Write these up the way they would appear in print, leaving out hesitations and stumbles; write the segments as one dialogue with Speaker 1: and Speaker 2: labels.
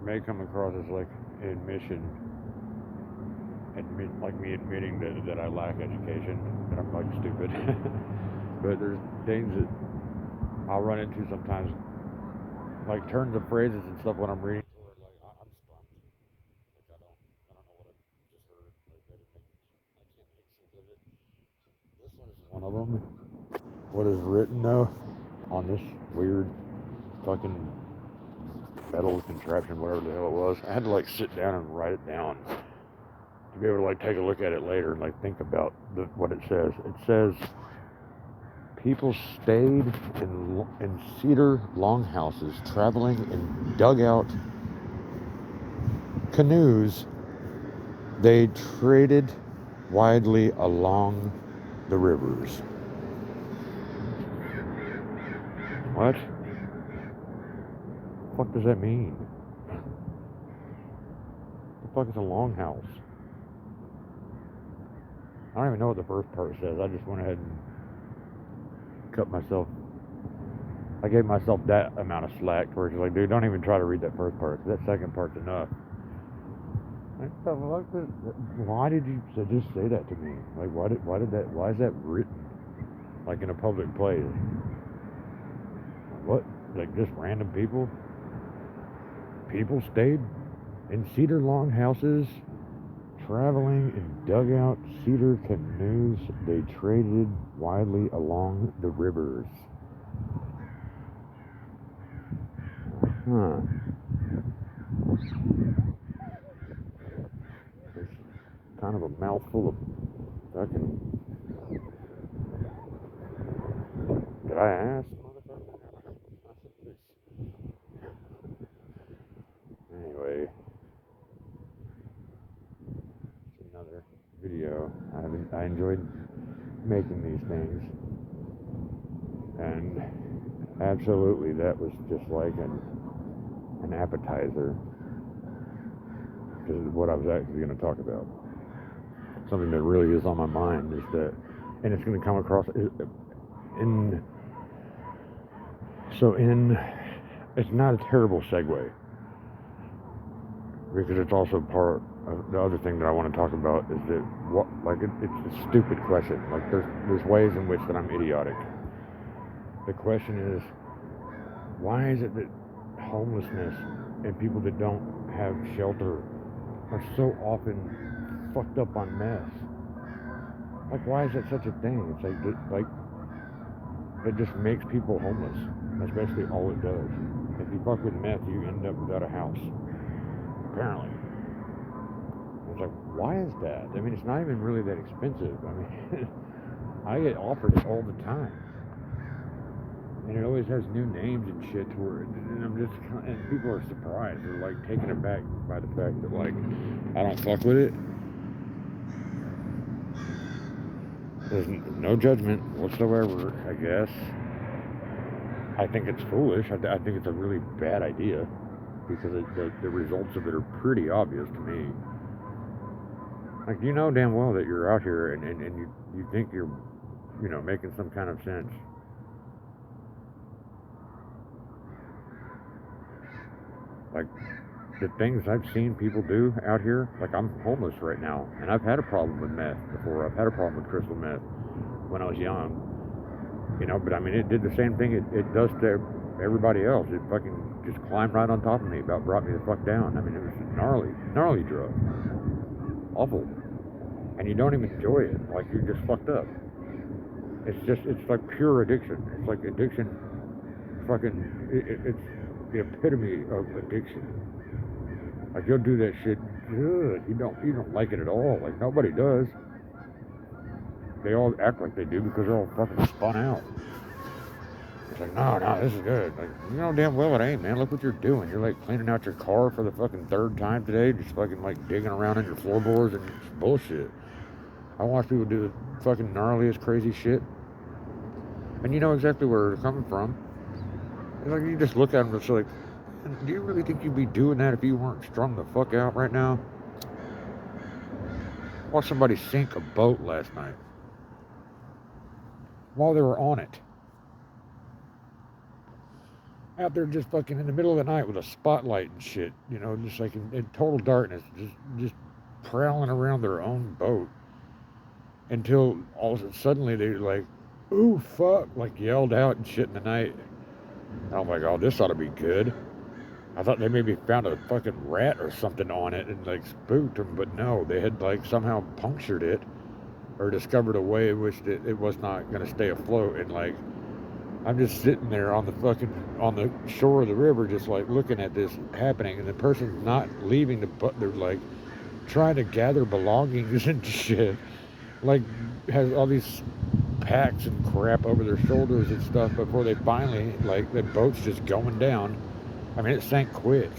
Speaker 1: may come across as like admission, like me admitting that I lack education, that I'm like stupid. But there's things that I'll run into sometimes, like turns of phrases and stuff when I'm reading. Where like I'm stumped. Like I don't know what I just heard. Like I can't make sense of it. This one is one of them. What is written though on this weird fucking metal contraption, whatever the hell it was. I had to like sit down and write it down to be able to like take a look at it later and like think about what it says. It says people stayed in cedar longhouses, traveling in dugout canoes. They traded widely along the rivers. What? The fuck does that mean? The fuck is a longhouse? I don't even know what the first part says. I just went ahead and cut myself. I gave myself that amount of slack where it's like, dude, don't even try to read that first part. That second part's enough. Like, why did you just say that to me? Like, why is that written? Like in a public place? What? Like just random people? People stayed in cedar longhouses, traveling in dugout cedar canoes. They traded widely along the rivers. Huh. It's kind of a mouthful of fucking. Did I ask, motherfucker? Anyway, it's another video. I enjoyed making these things, and absolutely, that was just like an appetizer. This is what I was actually going to talk about. Something that really is on my mind is that, and it's going to come across in. So in, it's not a terrible segue because it's also part of the other thing that I want to talk about is that what like it's a stupid question. Like there's ways in which that I'm idiotic. The question is, why is it that homelessness and people that don't have shelter are so often fucked up on meth? Like, why is that such a thing? It's like it just makes people homeless. Especially all it does. If you fuck with meth, you end up without a house. Apparently. It's like, why is that? I mean, it's not even really that expensive. I mean, I get offered it all the time. And it always has new names and shit to where, and I'm just, and people are surprised. They're like taken aback by the fact that like, I don't fuck with it. There's no judgment whatsoever, I guess. I think it's foolish. I think it's a really bad idea because the results of it are pretty obvious to me. Like, you know damn well that you're out here and you think you're, making some kind of sense. Like, the things I've seen people do out here, like I'm homeless right now, and I've had a problem with meth before. I've had a problem with crystal meth when I was young, but I mean, it did the same thing it does to everybody else. It fucking just climbed right on top of me, about brought me the fuck down. I mean, it was a gnarly drug. Awful. And you don't even enjoy it. Like, you're just fucked up. It's like pure addiction. It's like addiction, it's the epitome of addiction. Like, you'll do that shit good. You don't like it at all. Like, nobody does. They all act like they do because they're all fucking spun out. It's like, no, this is good. Like, you know damn well it ain't, man. Look what you're doing. You're like cleaning out your car for the fucking third time today, just fucking like digging around in your floorboards and it's bullshit. I watch people do the fucking gnarliest crazy shit, and you know exactly where they're coming from. And like, you just look at them and it's like, do you really think you'd be doing that if you weren't strung the fuck out right now? Watched somebody sink a boat last night while they were on it. out there just fucking in the middle of the night with a spotlight and shit, you know, just like in total darkness, just prowling around their own boat until all of a sudden suddenly they like, ooh fuck, like yelled out and shit in the night. And I'm like, oh, this ought to be good. I thought they maybe found a fucking rat or something on it and like spooked them, but no, they had like somehow punctured it or discovered a way in which it was not going to stay afloat. And like, I'm just sitting there on the on the shore of the river, just like looking at this happening, and the person's not leaving the boat. They're like trying to gather belongings and shit. Like, has all these packs and crap over their shoulders and stuff before they finally, like, the boat's just going down. I mean, it sank quick.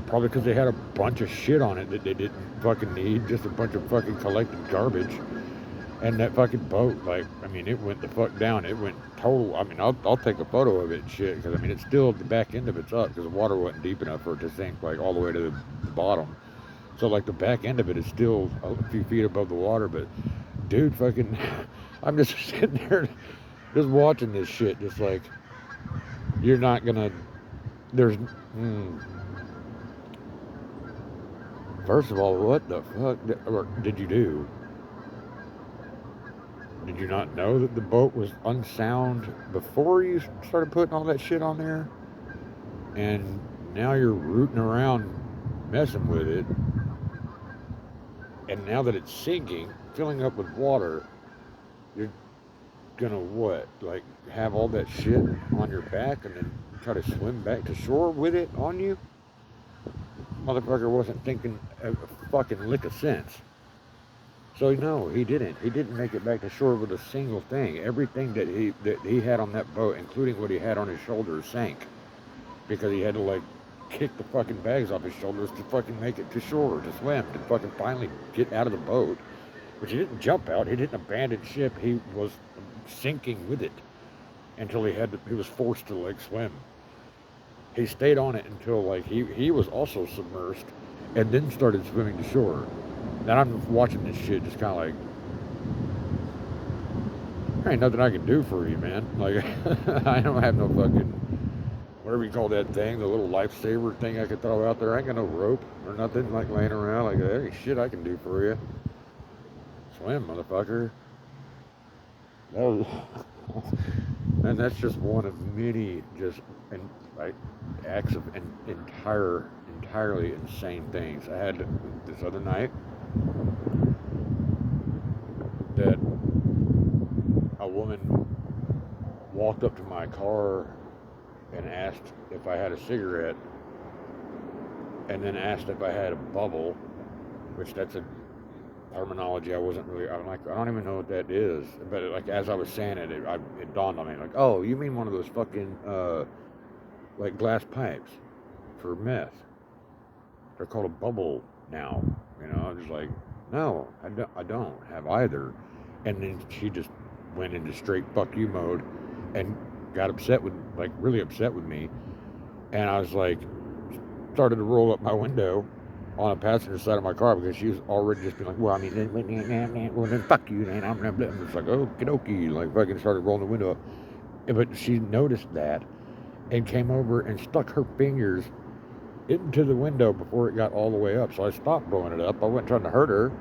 Speaker 1: Probably because they had a bunch of shit on it that they didn't fucking need, just a bunch of fucking collected garbage. And that fucking boat, like, I mean, it went the fuck down. It went total. I mean, I'll take a photo of it and shit, because I mean, it's still, the back end of it's up, because the water wasn't deep enough for it to sink, like, all the way to the bottom. So, like, the back end of it is still a few feet above the water, but, dude, fucking, I'm just sitting there, just watching this shit, just like, you're not gonna, there's, first of all, what the fuck did you do? Did you not know that the boat was unsound before you started putting all that shit on there? And now you're rooting around messing with it. And now that it's sinking, filling up with water, you're gonna what? Like have all that shit on your back and then try to swim back to shore with it on you? Motherfucker wasn't thinking a fucking lick of sense. So no, he didn't. He didn't make it back to shore with a single thing. Everything that he had on that boat, including what he had on his shoulders, sank because he had to like kick the fucking bags off his shoulders to fucking make it to shore to swim to fucking finally get out of the boat. But he didn't jump out. He didn't abandon ship. He was sinking with it until he was forced to like swim. He stayed on it until like he was also submersed, and then started swimming to shore. Then I'm watching this shit just kind of like, there ain't nothing I can do for you, man. Like, I don't have no fucking, whatever you call that thing, the little lifesaver thing I could throw out there. I ain't got no rope or nothing like laying around. Like, there ain't shit I can do for you. Swim, motherfucker. That was, and that's just one of many just like acts of entirely insane things. I had this other night that a woman walked up to my car and asked if I had a cigarette, and then asked if I had a bubble, which that's a terminology I'm like, I don't even know what that is. But like as I was saying it, it dawned on me, like, oh, you mean one of those fucking like glass pipes for meth? They're called a bubble now. You know, I was like, no, I don't have either. And then she just went into straight fuck you mode and got upset with, like, really upset with me. And I was like, started to roll up my window on the passenger side of my car because she was already just being like, well, I mean, well, then fuck you, man. I'm just like, okie dokie, like, fucking started rolling the window up. But she noticed that and came over and stuck her fingers into the window before it got all the way up. So I stopped blowing it up. I wasn't trying to hurt her.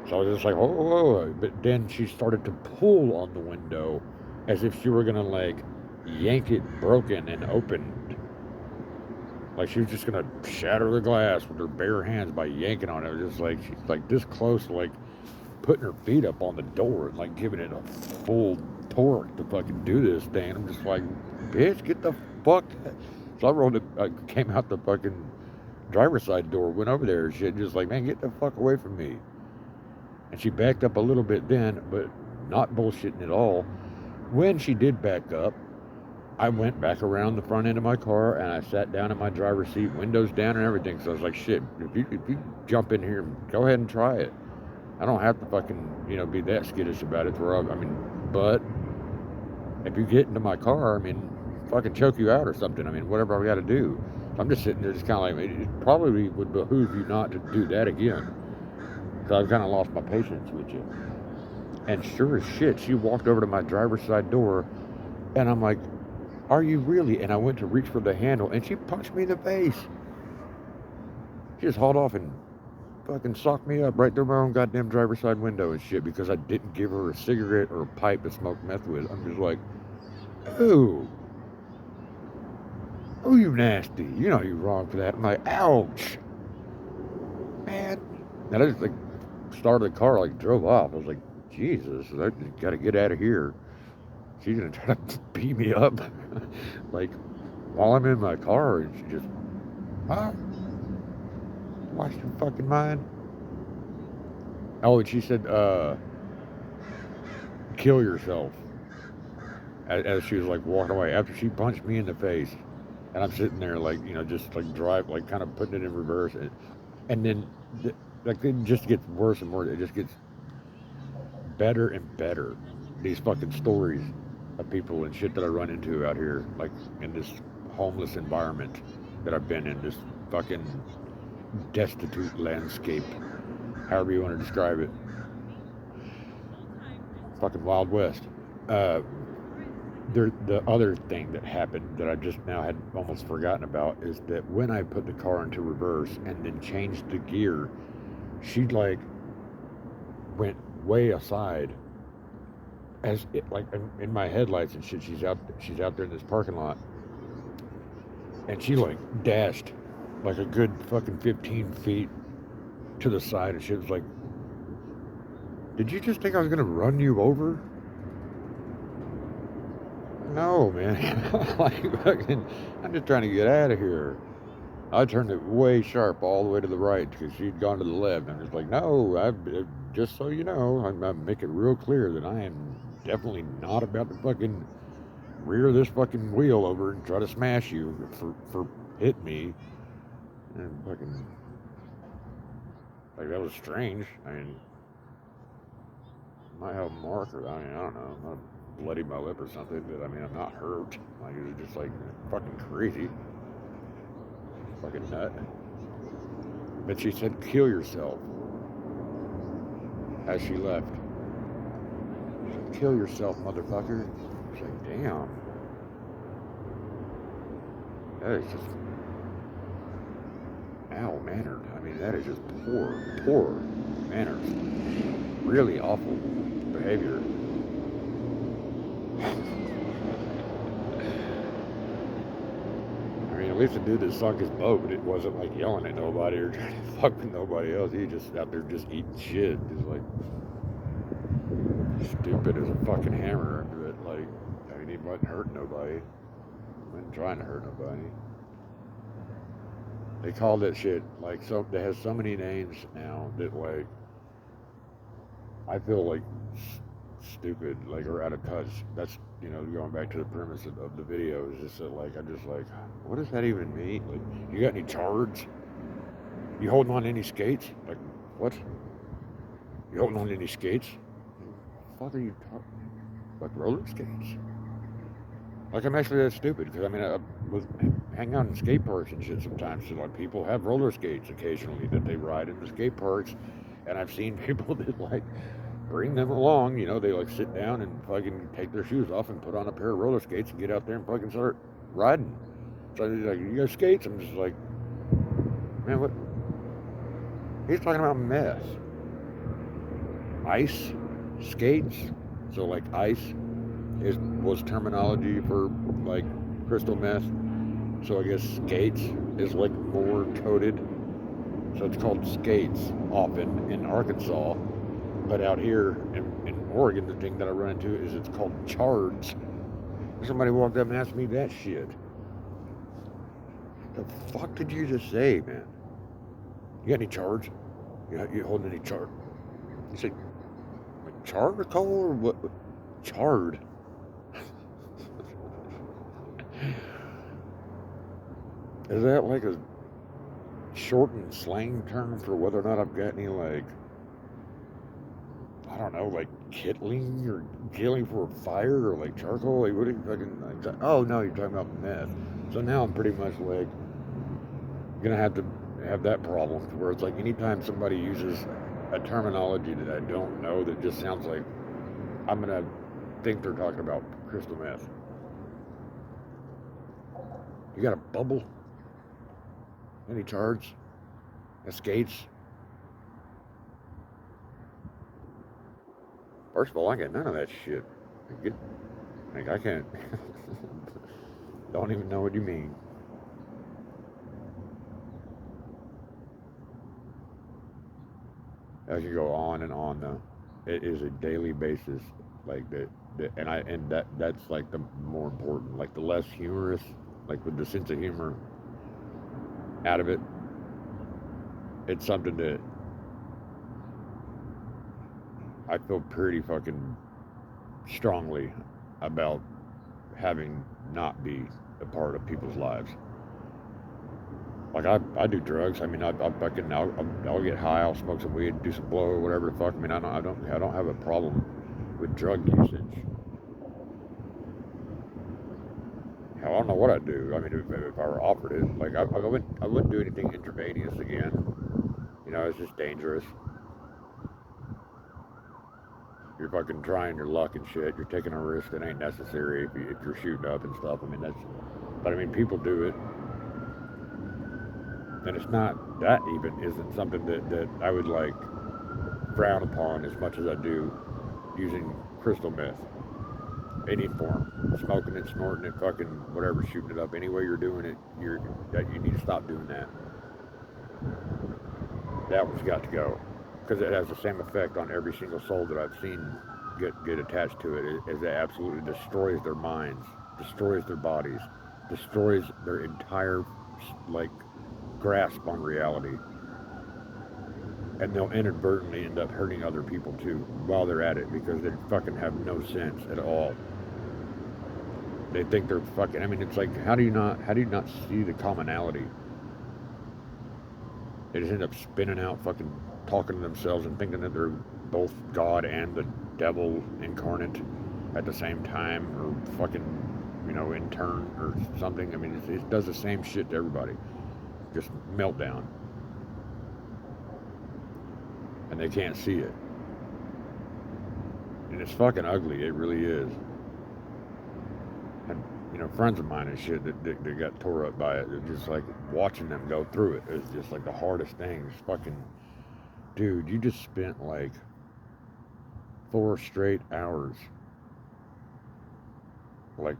Speaker 1: So I was just like, whoa, whoa, whoa. But then she started to pull on the window as if she were going to, like, yank it broken and opened. Like she was just going to shatter the glass with her bare hands by yanking on it. It was just like, she's like this close to, like, putting her feet up on the door and, like, giving it a full torque to fucking do this thing. I'm just like, bitch, get the fuck. So I rolled it, I came out the fucking driver's side door, went over there and shit, just like, man, get the fuck away from me. And she backed up a little bit then, but not bullshitting at all. When she did back up, I went back around the front end of my car and I sat down in my driver's seat, windows down and everything. So I was like, shit, if you jump in here, go ahead and try it. I don't have to fucking, you know, be that skittish about it. But if you get into my car, I mean, fucking choke you out or something. I mean, whatever I got to do. So I'm just sitting there just kind of like, it probably would behoove you not to do that again. So I've kind of lost my patience with you. And sure as shit, she walked over to my driver's side door, and I'm like, Are you really? And I went to reach for the handle, and she punched me in the face. She just hauled off and fucking socked me up right through my own goddamn driver's side window and shit because I didn't give her a cigarette or a pipe to smoke meth with. I'm just like, ooh, oh, you nasty. You know you're wrong for that. I'm like, ouch, man. And I just like started the car, like drove off. I was like, Jesus, I got to get out of here. She's gonna try to beat me up, like while I'm in my car, and she just, huh? Lost your fucking mind? Oh, and she said, kill yourself. As she was like walking away after she punched me in the face, and I'm sitting there like just like drive like kind of putting it in reverse, and then like it just gets worse and worse. It just gets better and better. These fucking stories of people and shit that I run into out here, like in this homeless environment that I've been in, this fucking destitute landscape, however you want to describe it. Fucking Wild West. Uh, the other thing that happened that I just now had almost forgotten about is that when I put the car into reverse and then changed the gear, she like went way aside as it, like in my headlights and shit. She's out there in this parking lot, and she like dashed like a good fucking 15 feet to the side, and she was like, "Did you just think I was gonna run you over?" No, man. Like fucking, I'm just trying to get out of here. I turned it way sharp all the way to the right because she'd gone to the left. I'm just like, no, just so you know, I'm make it real clear that I am definitely not about to fucking rear this fucking wheel over and try to smash you for hit me. And fucking, like, that was strange. I mean, might have a mark or, I mean, I don't know. I'm not bloody my lip or something, but I mean, I'm not hurt. Like, it was just like fucking crazy. Fucking nut. But she said, kill yourself. As she left. She said, kill yourself, motherfucker. I was like, damn. That is just mal-mannered. I mean, that is just poor manners. Really awful behavior. I mean, at least the dude that sunk his boat, it wasn't like yelling at nobody or trying to fuck with nobody else. He just out there just eating shit. Just like stupid as a fucking hammer. But like, I mean, he wasn't hurting nobody. He wasn't trying to hurt nobody. They call that shit like so. They have so many names now that like I feel like stupid, like or out of touch. That's going back to the premise of the video is just that like I'm just like, what does that even mean? Like, you got any charge? You holding on to any skates? Like, what? You holding on to any skates? What the fuck are you talking? Like roller skates? Like I'm actually that stupid because I mean I hang out in skate parks and shit sometimes. So like people have roller skates occasionally that they ride in the skate parks, and I've seen people that like bring them along. They like sit down and fucking take their shoes off and put on a pair of roller skates and get out there and fucking start riding. So they're like, you got skates? I'm just like, man, what? He's talking about meth, ice skates. So like ice was terminology for like crystal meth. So I guess skates is like more coated. So it's called skates often in Arkansas. But out here in Oregon, the thing that I run into is it's called chards. Somebody walked up and asked me that shit. The fuck did you just say, man? You got any charge? You holding any chard? You say, like charcoal or what? Chard. Is that like a shortened slang term for whether or not I've got any, like, I don't know, like kittling or killing for a fire or like charcoal? Like, what are you fucking, like, oh no, you're talking about meth. So now I'm pretty much like gonna have to have that problem where it's like anytime somebody uses a terminology that I don't know that just sounds like I'm gonna think they're talking about crystal meth. You got a bubble? Any charge? Skates? First of all, I get none of that shit. I can't. Don't even know what you mean. I could go on and on though. It is a daily basis, like that's like the more important, like the less humorous, like with the sense of humor out of it. It's something that I feel pretty fucking strongly about having not be a part of people's lives. Like I do drugs. I mean, I'll get high. I'll smoke some weed, do some blow, whatever the fuck. I mean, I don't have a problem with drug usage. Hell, I don't know what I'd do. I mean, if I were offered it, like I wouldn't do anything intravenous again. You know, it's just dangerous. You're fucking trying your luck and shit. You're taking a risk that ain't necessary if you're shooting up and stuff. I mean, but I mean, people do it. And it's not, that even isn't something that I would like frown upon as much as I do using crystal meth. Any form. Smoking it, snorting it, fucking whatever, shooting it up. Any way you're doing it, you need to stop doing that. That one's got to go. Because it has the same effect on every single soul that I've seen get attached to it. It absolutely destroys their minds, destroys their bodies, destroys their entire, like, grasp on reality. And they'll inadvertently end up hurting other people too while they're at it because they fucking have no sense at all. They think they're fucking, I mean, it's like, how do you not see the commonality? They just end up spinning out, fucking talking to themselves and thinking that they're both God and the devil incarnate at the same time, or fucking, you know, in turn or something. I mean, it does the same shit to everybody. Just meltdown. And they can't see it. And it's fucking ugly, it really is. And, you know, friends of mine and shit that got tore up by it, just like watching them go through it is just like the hardest thing. It's fucking, dude, you just spent like 4 straight hours like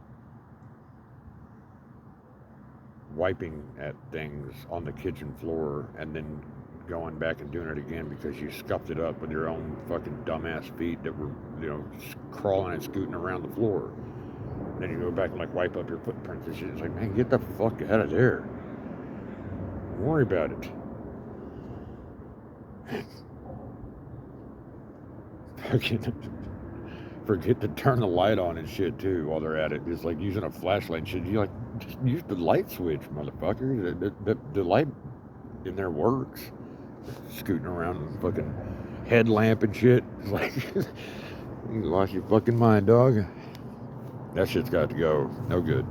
Speaker 1: wiping at things on the kitchen floor and then going back and doing it again because you scuffed it up with your own fucking dumbass feet that were, you know, crawling and scooting around the floor. And then you go back and like wipe up your footprints and shit. It's like, man, get the fuck out of there. Don't worry about it. Fucking forget to turn the light on and shit too while they're at it. It's like using a flashlight and shit. You like, just use the light switch, motherfucker. The light in there works. Scooting around with fucking headlamp and shit. It's like, you lost your fucking mind, dog. That shit's got to go. No good.